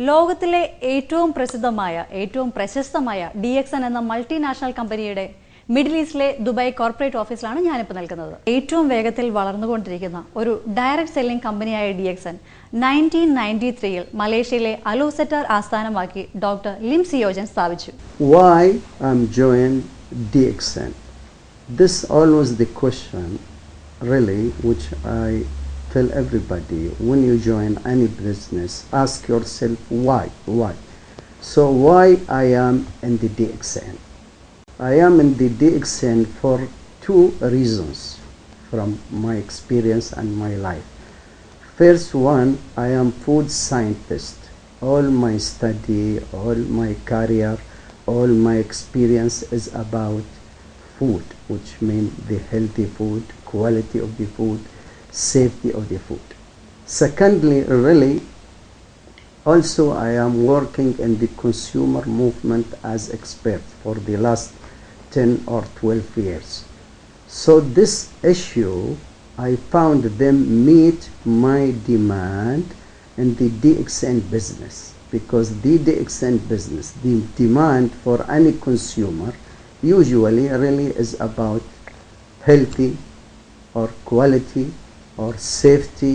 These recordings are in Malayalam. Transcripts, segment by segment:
ലോകത്തിലെ ഏറ്റവും പ്രശസ്തമായ DXN എന്ന മൾട്ടിനാഷണൽ കമ്പനിയുടെ മിഡിൽ ഈസ്റ്റിലെ ദുബായ് കോർപ്പറേറ്റ് ഓഫീസിലാണ് ഞാനിപ്പോൾ നിൽക്കുന്നത്. ഏറ്റവും വേഗത്തിൽ വളർന്നുകൊണ്ടിരിക്കുന്ന ഒരു ഡയറക്റ്റ് സെല്ലിംഗ് കമ്പനിയായ DXN 1993-ൽ മലേഷ്യയിലെ അലോസെറ്റർ ആസ്ഥാനമാക്കി ഡോക്ടർ ലിം സിയോജൻ സ്ഥാപിച്ചു. Why I'm joined DXN? This always the question really which I tell everybody when you join any business, ask yourself why. So why I am in the DXN? I am in the DXN for two reasons from my experience and my life. First one, I am food scientist. All my study, all my career, all my experience is about food, which means the healthy food, quality of the food, safety of the food. Secondly, really, also I am working in the consumer movement as expert for the last 10 or 12 years. So this issue, I found them meet my demand in the DXN business, because the DXN business, the demand for any consumer usually really is about healthy or quality or safety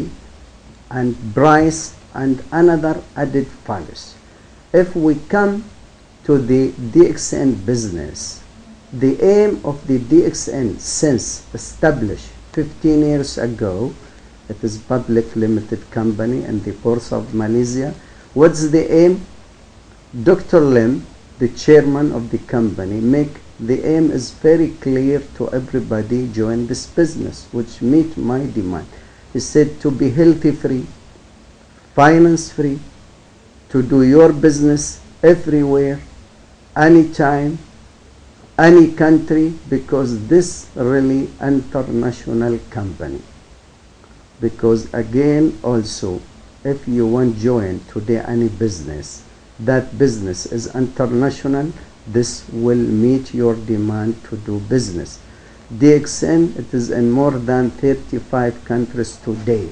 and price and another added values. If we come to the DXN business, the aim of the DXN since established 15 years ago, it is public limited company in the Port of Malaysia. What's the aim? Dr. Lim, the chairman of the company, make the aim is very clear to everybody join this business, which meet my demand. He said to be healthy free, finance free, to do your business everywhere, anytime, any country, because this really international company. Because again also, if you want join today any business, that business is international, this will meet your demand to do business. DXN, it is in more than 35 countries today.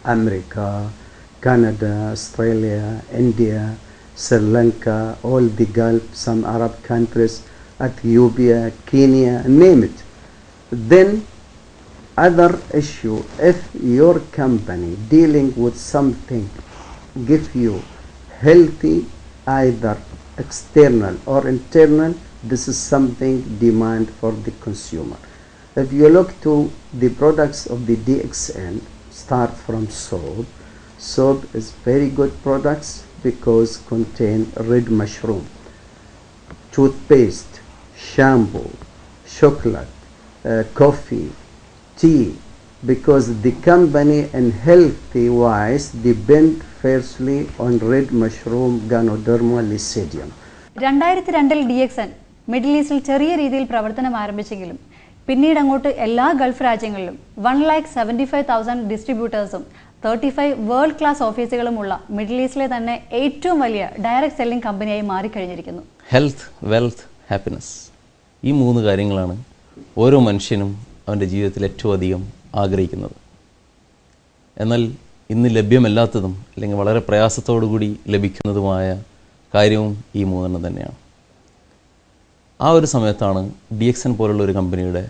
America, Canada, Australia, India, Sri Lanka, all the Gulf, some Arab countries, Ethiopia, Kenya, name it. Then other issue, if your company dealing with something give you healthy, either external or internal, this is something demand for the consumer. If you look to the products of the DXN, start from soap. Soap is very good products because contain red mushroom. Toothpaste, shampoo, chocolate, coffee, tea, because the company in healthy wise depend firstly on red mushroom Ganoderma lucidium. 2002-ൽ DXN മിഡിൽ ഈസ്റ്റിൽ ചെറിയ രീതിയിൽ പ്രവർത്തനം ആരംഭിച്ചെങ്കിലും പിന്നീട് അങ്ങോട്ട് എല്ലാ ഗൾഫ് രാജ്യങ്ങളിലും 1,75,000 ഡിസ്ട്രിബ്യൂട്ടേഴ്സും 35 വേൾഡ് ക്ലാസ് ഓഫീസുകളുമുള്ള മിഡിൽ ഈസ്റ്റിലെ തന്നെ ഏറ്റവും വലിയ ഡയറക്റ്റ് സെല്ലിംഗ് കമ്പനിയായി മാറിക്കഴിഞ്ഞിരിക്കുന്നു. ഹെൽത്ത്, വെൽത്ത്, ഹാപ്പിനെസ്, ഈ മൂന്ന് കാര്യങ്ങളാണ് ഓരോ മനുഷ്യനും അവൻ്റെ ജീവിതത്തിൽ ഏറ്റവും അധികം ആഗ്രഹിക്കുന്നത്. എന്നാൽ ഇന്ന് ലഭ്യമല്ലാത്തതും അല്ലെങ്കിൽ വളരെ പ്രയാസത്തോടു കൂടി ലഭിക്കുന്നതുമായ കാര്യവും ഈ മൂന്നെണ്ണം തന്നെയാണ്. ആ ഒരു സമയത്താണ് DXN പോലുള്ള ഒരു കമ്പനിയുടെ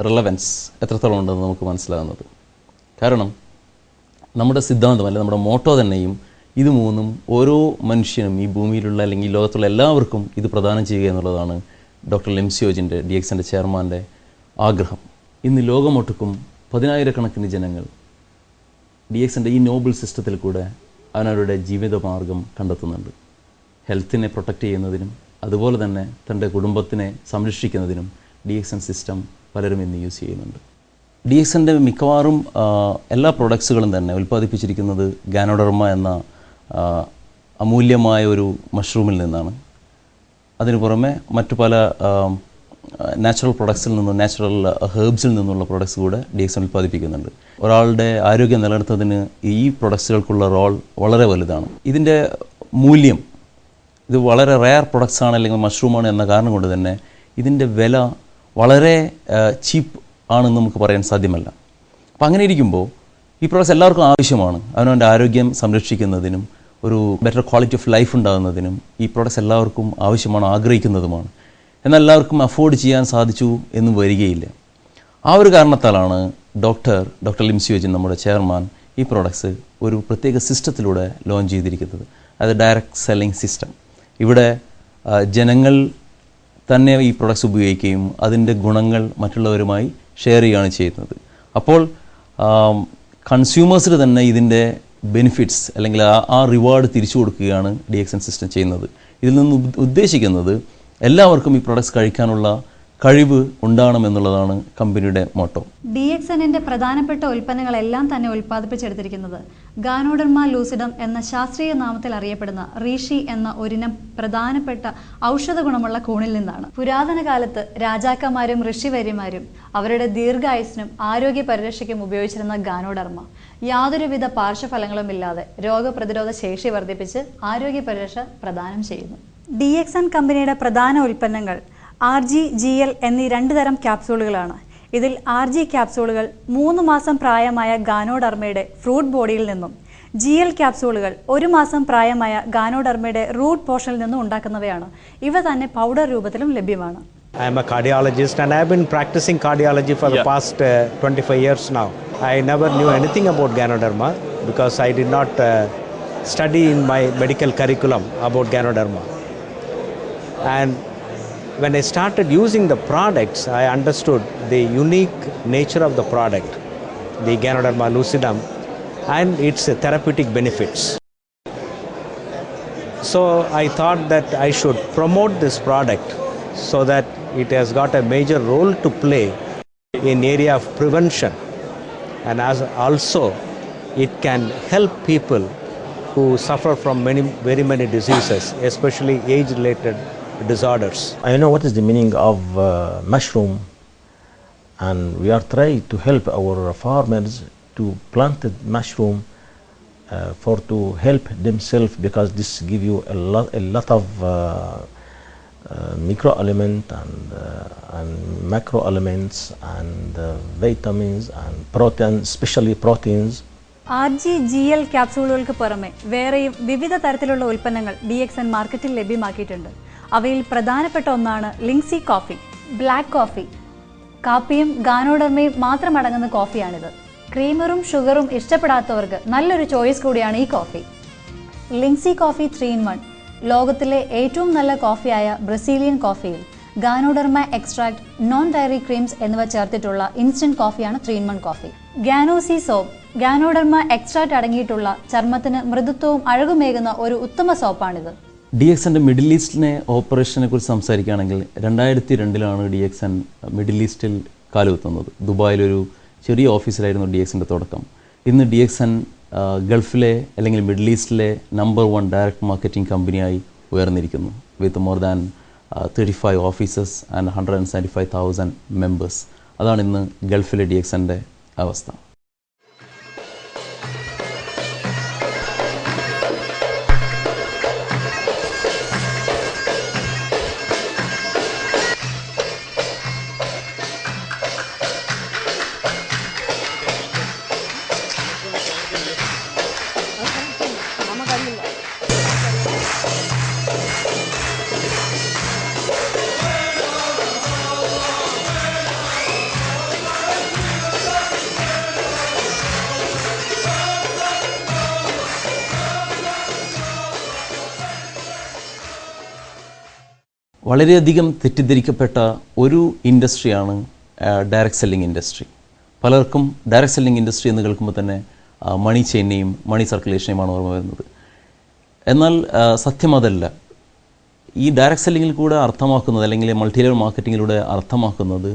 റിലവൻസ് എത്രത്തോളം ഉണ്ടെന്ന് നമുക്ക് മനസ്സിലാകുന്നത്. കാരണം നമ്മുടെ സിദ്ധാന്തം അല്ലെങ്കിൽ നമ്മുടെ മോട്ടോ തന്നെയും ഇത് മൂന്നും ഓരോ മനുഷ്യനും ഈ ഭൂമിയിലുള്ള അല്ലെങ്കിൽ ലോകത്തുള്ള എല്ലാവർക്കും ഇത് പ്രദാനം ചെയ്യുക എന്നുള്ളതാണ് ഡോക്ടർ ലിം സിയോജിൻ്റെ DXNൻ്റെ ചെയർമാൻ്റെ ആഗ്രഹം. ഇന്ന് ലോകമൊട്ടുക്കും 10,000-കണക്കിന് ജനങ്ങൾ DXNൻ്റെ ഈ നോബിൾ സിസ്റ്റത്തിൽ കൂടെ അവനവരുടെ ജീവിതമാർഗം കണ്ടെത്തുന്നുണ്ട്. ഹെൽത്തിനെ പ്രൊട്ടക്റ്റ് ചെയ്യുന്നതിനും അതുപോലെ തന്നെ തൻ്റെ കുടുംബത്തിനെ സംരക്ഷിക്കുന്നതിനും DXN സിസ്റ്റം പലരും ഇന്ന് യൂസ് ചെയ്യുന്നുണ്ട്. DXNൻ്റെ മിക്കവാറും എല്ലാ പ്രൊഡക്ട്സുകളും തന്നെ ഉൽപ്പാദിപ്പിച്ചിരിക്കുന്നത് ഗാനോഡർമ എന്ന അമൂല്യമായ ഒരു മഷ്റൂമിൽ നിന്നാണ്. അതിനു പുറമെ മറ്റു പല നാച്ചുറൽ പ്രൊഡക്ട്സിൽ നിന്നും നാച്ചുറൽ ഹെർബ്സിൽ നിന്നുള്ള പ്രൊഡക്ട്സ് കൂടെ DXN ഉൽപ്പാദിപ്പിക്കുന്നുണ്ട്. ഒരാളുടെ ആരോഗ്യം നിലനിർത്തുന്നതിന് ഈ പ്രൊഡക്ട്സുകൾക്കുള്ള റോൾ വളരെ വലുതാണ്. ഇതിൻ്റെ മൂല്യം, ഇത് വളരെ റെയർ പ്രൊഡക്ട്സ് ആണ് അല്ലെങ്കിൽ മഷ്റൂമാണ് എന്ന കാരണം കൊണ്ട് തന്നെ ഇതിൻ്റെ വില വളരെ ചീപ്പ് ആണെന്ന് നമുക്ക് പറയാൻ സാധ്യമല്ല. അപ്പം അങ്ങനെ ഇരിക്കുമ്പോൾ ഈ പ്രോഡക്ട്സ് എല്ലാവർക്കും ആവശ്യമാണ്. അവനവൻ്റെ ആരോഗ്യം സംരക്ഷിക്കുന്നതിനും ഒരു ബെറ്റർ ക്വാളിറ്റി ഓഫ് ലൈഫ് ഉണ്ടാകുന്നതിനും ഈ പ്രോഡക്റ്റ്സ് എല്ലാവർക്കും ആവശ്യമാണ്, ആഗ്രഹിക്കുന്നതുമാണ്. എന്നാൽ എല്ലാവർക്കും അഫോർഡ് ചെയ്യാൻ സാധിച്ചു എന്ന് വരികയില്ല. ആ ഒരു കാരണത്താലാണ് ഡോക്ടർ ലിംസിയോജിൻ, നമ്മുടെ ചെയർമാൻ, ഈ പ്രോഡക്ട്സ് ഒരു പ്രത്യേക സിസ്റ്റത്തിലൂടെ ലോഞ്ച് ചെയ്തിരിക്കുന്നത്. അത് ഡയറക്റ്റ് സെല്ലിംഗ് സിസ്റ്റം. ഇവിടെ ജനങ്ങൾ തന്നെ ഈ പ്രോഡക്ട്സ് ഉപയോഗിക്കുകയും അതിൻ്റെ ഗുണങ്ങൾ മറ്റുള്ളവരുമായി ഷെയർ ചെയ്യുകയാണ് ചെയ്യുന്നത്. അപ്പോൾ കൺസ്യൂമേഴ്സിന് തന്നെ ഇതിൻ്റെ ബെനിഫിറ്റ്സ് അല്ലെങ്കിൽ ആ റിവാർഡ് തിരിച്ചു കൊടുക്കുകയാണ് DXN സിസ്റ്റം ചെയ്യുന്നത്. ഇതിൽ നിന്ന് ഉദ്ദേശിക്കുന്നത് എല്ലാവർക്കും ഈ പ്രോഡക്ട്സ് കഴിക്കാനുള്ള കഴിവ് ഉണ്ടാകണമെന്നുള്ളതാണ് കമ്പനിയുടെ മോട്ടോ. DXNന്റെ പ്രധാനപ്പെട്ട ഉൽപ്പന്നങ്ങളെല്ലാം തന്നെ ഉൽപ്പാദിപ്പിച്ചെടുത്തിരിക്കുന്നത് ഗാനോഡെർമ ലൂസിഡം എന്ന ശാസ്ത്രീയ നാമത്തിൽ അറിയപ്പെടുന്ന റീഷി എന്ന ഒരിനം പ്രധാനപ്പെട്ട ഔഷധ ഗുണമുള്ള കൂണിൽ നിന്നാണ്. പുരാതന കാലത്ത് രാജാക്കന്മാരും ഋഷിവര്യന്മാരും അവരുടെ ദീർഘായുസ്സിനും ആരോഗ്യ പരിരക്ഷയ്ക്കും ഉപയോഗിച്ചിരുന്ന ഗാനോഡെർമ യാതൊരുവിധ പാർശ്വഫലങ്ങളും ഇല്ലാതെ രോഗപ്രതിരോധ ശേഷി വർദ്ധിപ്പിച്ച് ആരോഗ്യ പരിരക്ഷ പ്രദാനം ചെയ്യുന്നു. DXN കമ്പനിയുടെ പ്രധാന ഉൽപ്പന്നങ്ങൾ RG, GL എന്നീ 2 തരം ക്യാപ്സൂളുകളാണ്. ഇതിൽ RG ക്യാപ്സൂളുകൾ 3 മാസം പ്രായമായ ഗാനോഡെർമയുടെ ഫ്രൂട്ട് ബോഡിയിൽ നിന്നും, GL ക്യാപ്സൂളുകൾ 1 മാസം പ്രായമായ ഗാനോഡെർമയുടെ റൂട്ട് പോർഷനിൽ നിന്നും ഉണ്ടാക്കുന്നവയാണ്. ഇവ തന്നെ പൗഡർ രൂപത്തിലും ലഭ്യമാണ്. I am a cardiologist and I have been practicing cardiology for the past 25 years now. I never knew anything about Ganoderma because I did not study in my medical curriculum about Ganoderma. And when I started using the products, I understood the unique nature of the product, the Ganoderma lucidum, and its therapeutic benefits. So I thought that I should promote this product so that it has got a major role to play in area of prevention, and as also it can help people who suffer from very many diseases, especially age-related disorders. I know what is the meaning of mushroom, and we are trying to help our farmers to plant the mushroom for to help themselves, because this give you a lot of micro element and macro elements and vitamins and protein, especially proteins. RG, GL ക്യാപ്സൂളുകൾക്ക് പുറമെ വേറെയും വിവിധ തരത്തിലുള്ള ഉൽപ്പന്നങ്ങൾ DXN മാർക്കറ്റിൽ ലഭ്യമാക്കിയിട്ടുണ്ട്. അവയിൽ പ്രധാനപ്പെട്ട ഒന്നാണ് ലിങ്സി കോഫി. ബ്ലാക്ക് കോഫി, കാപ്പിയും ഗാനോഡെർമയും മാത്രം അടങ്ങുന്ന കോഫിയാണിത്. ക്രീമറും ഷുഗറും ഇഷ്ടപ്പെടാത്തവർക്ക് നല്ലൊരു ചോയ്സ് കൂടിയാണ് ഈ കോഫി. ലിങ്സി coffee 3 in 1. ലോകത്തിലെ ഏറ്റവും നല്ല കോഫിയായ ബ്രസീലിയൻ കോഫിയിൽ ganoderma extract, non dairy creams എന്നിവ ചേർത്തിട്ടുള്ള ഇൻസ്റ്റന്റ് കോഫിയാണ് 3 in 1 coffee. Ganozhi soap, ganoderma extract അടങ്ങിയിട്ടുള്ള ചർമ്മത്തിന് മൃദുത്വവും അഴകുമേകുന്ന ഒരു ഉത്തമ സോപ്പാണിത്. DXNന്റെ മിഡിൽ ഈസ്റ്റിനെ ഓപ്പറേഷനെ കുറിച്ച് സംസാരിക്കുകയാണെങ്കിൽ 2002 DXN മിഡിൽ ഈസ്റ്റിൽ കാലുകുത്തുന്നത്. ദുബായിലൊരു ചെറിയ ഓഫീസിലായിരുന്നു DXNന്റെ തുടക്കം. ഇന്ന് DXN ഗൾഫിലെ അല്ലെങ്കിൽ മിഡിൽ ഈസ്റ്റിലെ നമ്പർ 1 ഡയറക്റ്റ് മാർക്കറ്റിംഗ് കമ്പനിയായി ഉയർന്നിരിക്കുന്നു. With more than 35 offices and 175,000 members. അതാണ് ഇന്ന് ഗൾഫിലെ DXNന്റെ അവസ്ഥ. വളരെയധികം തെറ്റിദ്ധരിക്കപ്പെട്ട ഒരു ഇൻഡസ്ട്രിയാണ് ഡയറക്റ്റ് സെല്ലിംഗ് ഇൻഡസ്ട്രി. പലർക്കും ഡയറക്റ്റ് സെല്ലിംഗ് ഇൻഡസ്ട്രി എന്ന് കേൾക്കുമ്പോൾ തന്നെ മണി ചെയിനെയും മണി സർക്കുലേഷനെയുമാണ് ഓർമ്മ വരുന്നത്. എന്നാൽ സത്യം അതല്ല. ഈ ഡയറക്റ്റ് സെല്ലിങ്ങിൽ കൂടെ അർത്ഥമാക്കുന്നത് അല്ലെങ്കിൽ മൾട്ടി ലെവൽ മാർക്കറ്റിങ്ങിലൂടെ അർത്ഥമാക്കുന്നത്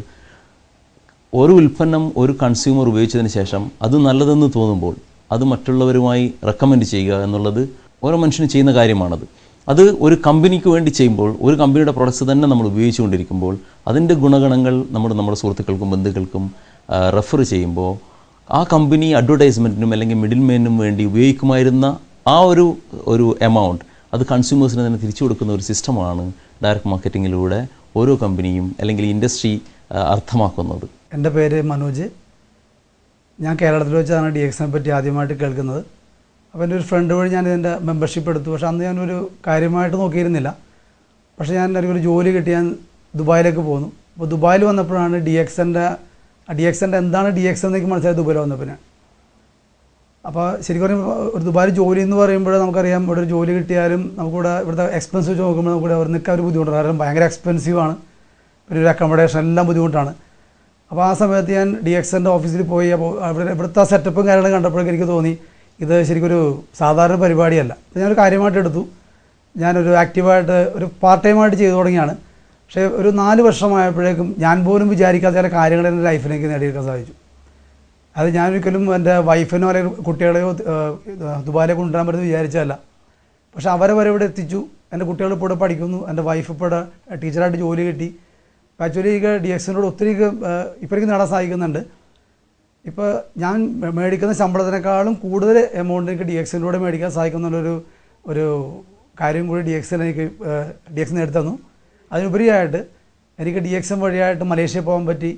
ഒരു ഉൽപ്പന്നം ഒരു കൺസ്യൂമർ ഉപയോഗിച്ചതിന് ശേഷം അത് നല്ലതെന്ന് തോന്നുമ്പോൾ അത് മറ്റുള്ളവരുമായി റെക്കമെൻഡ് ചെയ്യുക എന്നുള്ളത് ഓരോ മനുഷ്യനും ചെയ്യുന്ന കാര്യമാണത്. അത് ഒരു കമ്പനിക്ക് വേണ്ടി ചെയ്യുമ്പോൾ, ഒരു കമ്പനിയുടെ പ്രൊഡക്ട്സ് തന്നെ നമ്മൾ ഉപയോഗിച്ചുകൊണ്ടിരിക്കുമ്പോൾ അതിൻ്റെ ഗുണഗണങ്ങൾ നമ്മുടെ സുഹൃത്തുക്കൾക്കും ബന്ധുക്കൾക്കും റെഫർ ചെയ്യുമ്പോൾ ആ കമ്പനി അഡ്വർടൈസ്മെൻറ്റിനും അല്ലെങ്കിൽ മിഡിൽ മെയിനും വേണ്ടി ഉപയോഗിക്കുമായിരുന്ന ആ ഒരു എമൗണ്ട് അത് കൺസ്യൂമേഴ്സിന് തന്നെ തിരിച്ചു കൊടുക്കുന്ന ഒരു സിസ്റ്റമാണ് ഡയറക്റ്റ് മാർക്കറ്റിങ്ങിലൂടെ ഓരോ കമ്പനിയും അല്ലെങ്കിൽ ഇൻഡസ്ട്രി അർത്ഥമാക്കുന്നത്. എൻ്റെ പേര് മനോജ്. ഞാൻ കേരളത്തിൽ വെച്ചാണ് DXNനെ പറ്റി ആദ്യമായിട്ട് കേൾക്കുന്നത്. അപ്പോൾ എൻ്റെ ഒരു ഫ്രണ്ട് വഴി ഞാൻ ഇതിൻ്റെ മെമ്പർഷിപ്പ് എടുത്തു. പക്ഷേ അന്ന് ഞാനൊരു കാര്യമായിട്ട് നോക്കിയിരുന്നില്ല. പക്ഷേ ഞാൻ എനിക്കൊരു ജോലി കിട്ടി, ഞാൻ ദുബായിലേക്ക് പോന്നു. അപ്പോൾ ദുബായിൽ വന്നപ്പോഴാണ് DXൻ്റെ എന്താണ് DX എന്നൊക്കെ മനസ്സിലായത് ദുബായിൽ വന്നപ്പോൾ. അപ്പോൾ ശരിക്കും പറയുമ്പോൾ ഒരു ദുബായിൽ ജോലി എന്ന് പറയുമ്പോൾ നമുക്കറിയാം, ഇവിടെ ഒരു ജോലി കിട്ടിയാലും നമുക്കിവിടെ ഇവിടുത്തെ എക്സ്പെൻസ് വെച്ച് നോക്കുമ്പോൾ നമുക്കിവിടെ അവിടെ നിൽക്കാൻ ഒരു ബുദ്ധിമുട്ടാണ്. കാരണം ഭയങ്കര എക്സ്പെൻസീവാണ്, പിന്നെ ഒരു അക്കോമഡേഷൻ എല്ലാം ബുദ്ധിമുട്ടാണ്. അപ്പോൾ ആ സമയത്ത് ഞാൻ DXൻ്റെ ഓഫീസിൽ പോയി. അപ്പോൾ ഇവിടുത്തെ സെറ്റപ്പും കാര്യങ്ങളും കണ്ടപ്പോഴേക്കും എനിക്ക് തോന്നി ഇത് ശരിക്കൊരു സാധാരണ പരിപാടിയല്ല. അപ്പോൾ ഞാനൊരു കാര്യമായിട്ട് എടുത്തു. ഞാനൊരു ആക്റ്റീവായിട്ട് ഒരു പാർട്ട് ടൈമായിട്ട് ചെയ്തു തുടങ്ങിയാണ്. പക്ഷേ ഒരു 4 വർഷമായപ്പോഴേക്കും ഞാൻ പോലും വിചാരിക്കാത്ത ചില കാര്യങ്ങൾ എൻ്റെ ലൈഫിലേക്ക് നേടിയെടുക്കാൻ സാധിച്ചു. അത് ഞാനൊരിക്കലും എൻ്റെ വൈഫിനോ അല്ലെങ്കിൽ കുട്ടികളെയോ ദുബായിലേക്ക് കൊണ്ടുവരാൻ പറ്റുമെന്ന് വിചാരിച്ചതല്ല. പക്ഷേ അവരെ വരെ ഇവിടെ എത്തിച്ചു. എൻ്റെ കുട്ടികൾ ഇപ്പോൾ ഇവിടെ പഠിക്കുന്നു, എൻ്റെ വൈഫ് ഇപ്പോൾ ഇവിടെ ടീച്ചറായിട്ട് ജോലി കിട്ടി. ആക്ച്വലി എനിക്ക് DXനോട് ഒത്തിരി ഇപ്പോൾ എനിക്ക് നേടാൻ സാധിക്കുന്നുണ്ട്. ഇപ്പോൾ ഞാൻ മേടിക്കുന്ന ശമ്പളത്തിനേക്കാളും കൂടുതൽ എമൗണ്ട് എനിക്ക് DXനോട് മേടിക്കാൻ സാധിക്കുന്നുള്ളൊരു കാര്യം കൂടി DX നേടി തന്നു. അതിനുപരിയായിട്ട് എനിക്ക് DX വഴിയായിട്ട് മലേഷ്യ പോകാൻ പറ്റി,